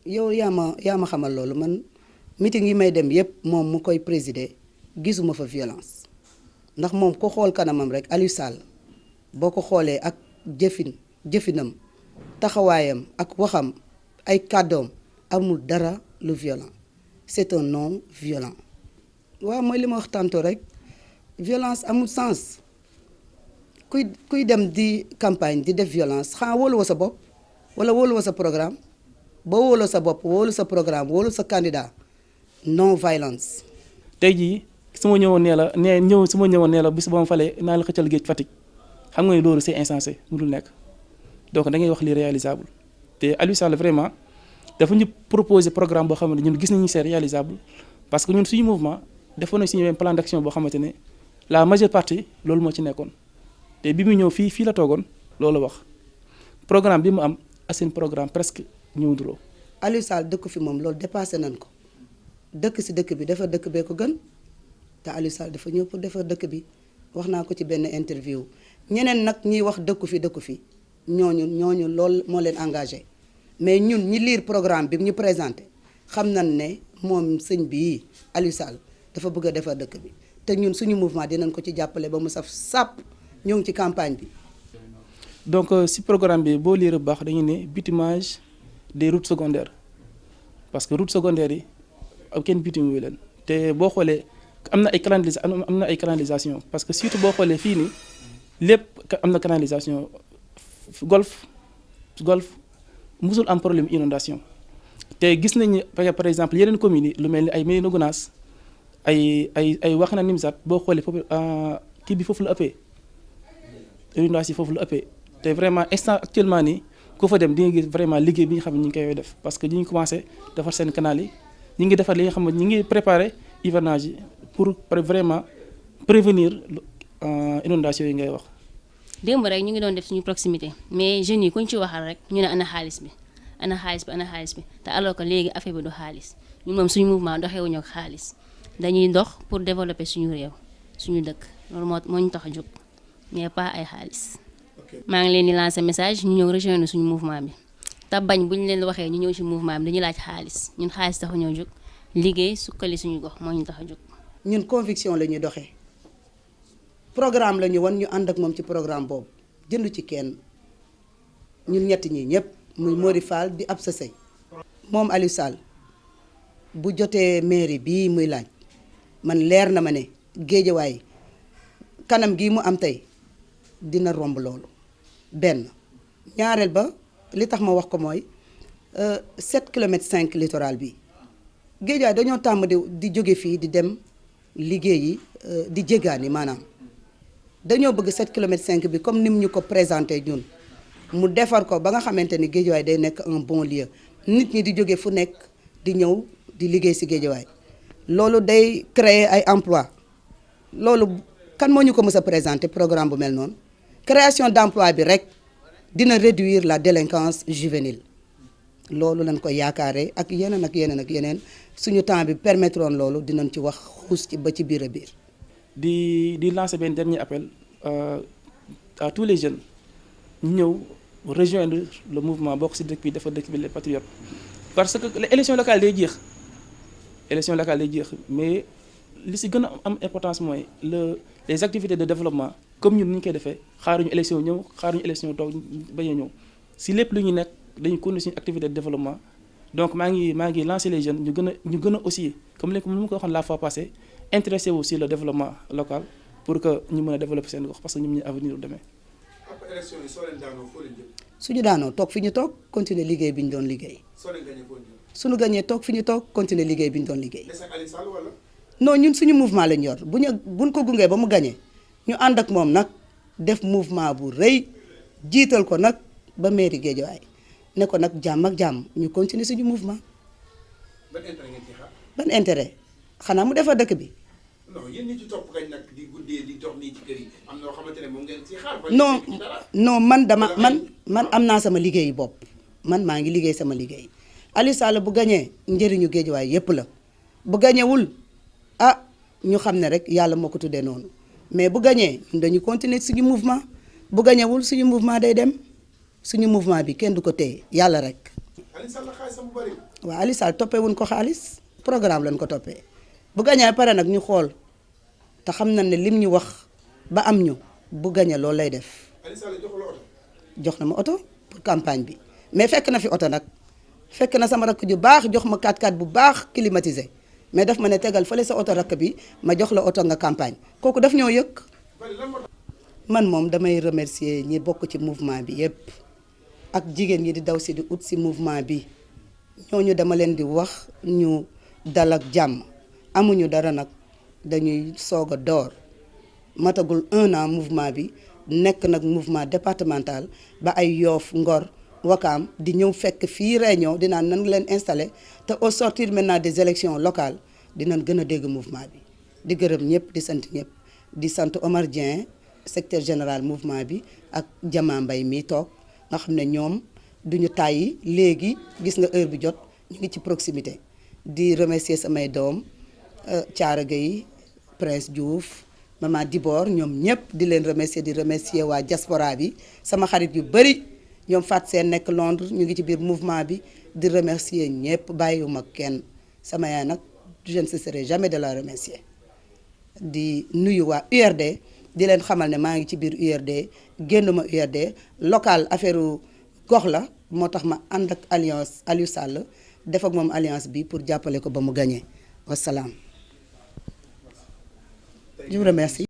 yow yaa ma xamal loolu man meeting yi may dem yépp moom mu koy présider gisuma fa violence ndax moom ko xool kanamam rek Aliou Sall boo ko xoolee ak jëfinam taxawaayam ak waxam ay kàddoom amul dara lu violent c'est un non violent waaw mooy li ma wax tantôt rek violence amul sens kuy dem di campagne di def violence xanaa wóoluwa sa bopp wala wóoluwa sa programme boo wóoloo sa bopp wóolu sa programme wóolu sa candidat non violence. tey jii su ma ñëwoon nee la bis ba ma falee naa la xëccal géej Fatick xam nga ne loolu c'est insensé mu dul nekk donc da ngay wax li réalisable te Aliou Sall vraiment dafa ñu proposer programme boo xamante ne ñun gis nañu c'est réalisable parce que ñun suñu mouvement defoon nañ suñu plan d'action boo xamante ne la majeure partie loolu moo ci nekkoon te bi mu ñëw fii la toogoon loolu wax programme bi mu am ak seen programme presque ñëw nduroo. Aliou Sall dëkk fi moom loolu dépassé nañ ko dëkk si dëkk bi defar dëkk bee ko gën te Aliou Sall dafa ñëw pour defar dëkk bi wax naa ko ci benn interview ñeneen nag ñiy wax dëkku fi ñooñu loolu moo leen engagé mais ñun ñi lire programme bi ñu présenté xam nañ ne moom sëñ bii Aliou Sall dafa bëgg a defar dëkk bi te ñun suñu mouvement dinañ ko ci jàppale ba mu saf sàpp ñoo ngi ci campagne bi. donc si programme bi boo lire bu baax dañu ne bitumage des routes secondaires parce que routes secondaires yi kenn bitum wu leen te boo xoolee am na ay canalisation parce que surtout boo xoolee fii nii lépp am na canalisation golf musul am problème inondation te gis nañu par exemple yeneen communes yi lu mel ni ay Médina Gounass ay Wakhinane Nimzatt boo xoolee foofu kii bi foofu la ëppee inondation foofu la ëppee te vraiment instant actuellement nii ku fa dem di nga gis vraiment liggéey bi nga xam ne ñu ngi koy def parce que ñu ngi commencé defar seen canal yi ñu ngi defar li nga xam ne ñu ngi préparer hivernage yi pour vraiment prévenir inondation yi ngay wax. démb rek ñu ngi doon def suñu proximité mais jeunes yi kuñ ci waxal rek ñu ne ana xaalis bi te alors que léegi affaire bi du xaalis ñun moom suñu mouvement doxewuñu ak xaalis dañuy dox pour développer suñu réew suñu dëkk loolu moo ñu tax a jóg mais pas ay xaalis. maa ngi leen di lancer message ñu ñëw rejoindre suñu mouvement bi te bañ bu ñu leen waxee ñu ñëw ci mouvement bi dañuy laaj xaalis ñun xaalis taxu ñoo jóg liggéey sukkali suñu gox moo ñu tax a jóg. ñun conviction la ñuy doxee programme la ñu wan ñu ànd ak moom ci programme boobu jënd ci kenn ñun ñett ñi ñëpp muy Mori Fall di Absa Sey moom Aliou Sall bu jotee mairie bii muy laaj man leer na ma ne Géejawaay kanam gii mu am tey dina romb loolu benn ñaareel ba li tax ma wax ko mooy 7 kilomètres 5 littoral bi Géejawaay dañoo tàmm di jóge fii di dem liggéeyi di jéggaani maanaam dañoo bëgg 7 kilomètres 5 bi comme nim ñu ko présenté ñun mu defar ko ba nga xamante ni Géejawaay day nekk un bon lieu nit ñi di jóge fu nekk di ñëw di liggéey ci Géejawaay loolu day créer ay emploi loolu kan moo ñu ko mës a présenté programme bu mel noonu création d'emploi bi rek dina réduire la délinquance juvénile loolu lañ ko yaakaaree ak yeneen suñu temps bi permettre woon loolu dinañ ci wax xuus ci ba ci biir a biir. di lancer benn dernier appel à tous les jeunes ñu ñëw rejoindre le mouvement bokk ci dëkk bi dafa dëkk bi les patriotes parce que élection locale day jeex mais li ci gën a am importance mooy les activités de développement comme ñun ni ñu koy defee xaaruñu élection ñëw xaaruñu élection toog bañ a ñëw ci lépp lu ñu nekk dañu continuer suñu activité de développement donc maa ngi lancer les jeunes ñu gën a aussi comme li ma ko waxoon la fois passée intéressé aussi le développement local pour que ñu mën a développer seen gox parce que ñoom ñu avenir u demee. après élection yi soo leen daanoo foo leen jëm. suñu daanoo toog fi ñu toog continuer liggéey bi ñu doon liggéey. soo leen gagné foo leen jëm. suñu gagné toog fi ñu toog continuer liggéey bi ñu doon liggéey. des ak Aliou Sall wala. non ñun suñu mouvement lañ yor buñ ko gungee ba mu gagné ñu ànd ak moom nag def mouvement bu rëy jiital ko nag ba mairie Guédiawaye ne ko nag jàmm ak jàmm ñu continuer suñu mouvement. ban intérêt ngeen ci xaar. ban intérêt xanaa mu defar dëkk bi. non yéen ñi ci topp kañ nag di guddee di dox nii ci kër yi am na loo xamante ne moom ngeen ci xaar. non man am naa sama liggéeyu bopp man maa ngi liggéey sama liggéey Aliou Sall bu gañee njëriñu Guédiawaye yépp la bu gañewul ñu xam ne rek yàlla moo ko tuddee noonu mais bu gañee ñun dañu continuer suñu mouvement bu gañewul suñu mouvement day dem suñu mouvement bi kenn du ko téye yàlla rek. Aliou Sall xaalisam bu bari. waaw Aliou Sall toppee wuñ ko xaalis programme lañ ko toppee bu gañee pare nag ñu xool te xam nañ ne lim ñu wax ba am ñu bu gañee loolu lay def. Aliou Sall jox la oto. jox na ma oto pour campagne bi mais fekk na fi oto nag fekk na sama rakk ju baax jox ma 4x4 bu baax climatisé mais daf ma ne tegal fële sa oto rakk bi ma jox la oto nga campagne kooku daf ñoo yëg. man moom damay remercier ñi bokk ci mouvement bi yépp ak jigéen ñi di daw si di ut si mouvement bi ñooñu dama leen di wax ñu dal ak jàmm amuñu dara nag dañuy soog a door matagul 1 an mouvement bi nekk nag mouvement départemental ba ay Yoff Ngor Wakaam di ñëw fekk fii réunion dinaan nan leen installé te au sortir maintenant des élections locales dinañ gën a dégg mouvement bi di gërëm ñëpp di sant ñëpp di sant Omar Dieng secrétaire général mouvement bi ak Jama Mbay mi toog nga xam ne ñoom duñu tàyyi léegi gis nga heure bi jot ñu ngi ci proximité di remercier samay doom Thiara Gueye Prince Diouf Maman Dibor ñoom ñëpp di leen remercier di remercier waa diaspora bi sama xarit yu bëri ñoom Fat Seen nekk Londres ñu ngi ci biir mouvement bi di remercier ñëpp bàyyiwuma kenn sama yaay nag je ne cesserai jamais de la remercier di nuyu waa URD di leen xamal ne maa ngi ci biir URD génnuma URD local affaire gox la moo tax ma ànd ak alliance Aliou Sall def ak moom alliance bi pour jàppale ko ba mu gagné wasalaam. Je vous remercie.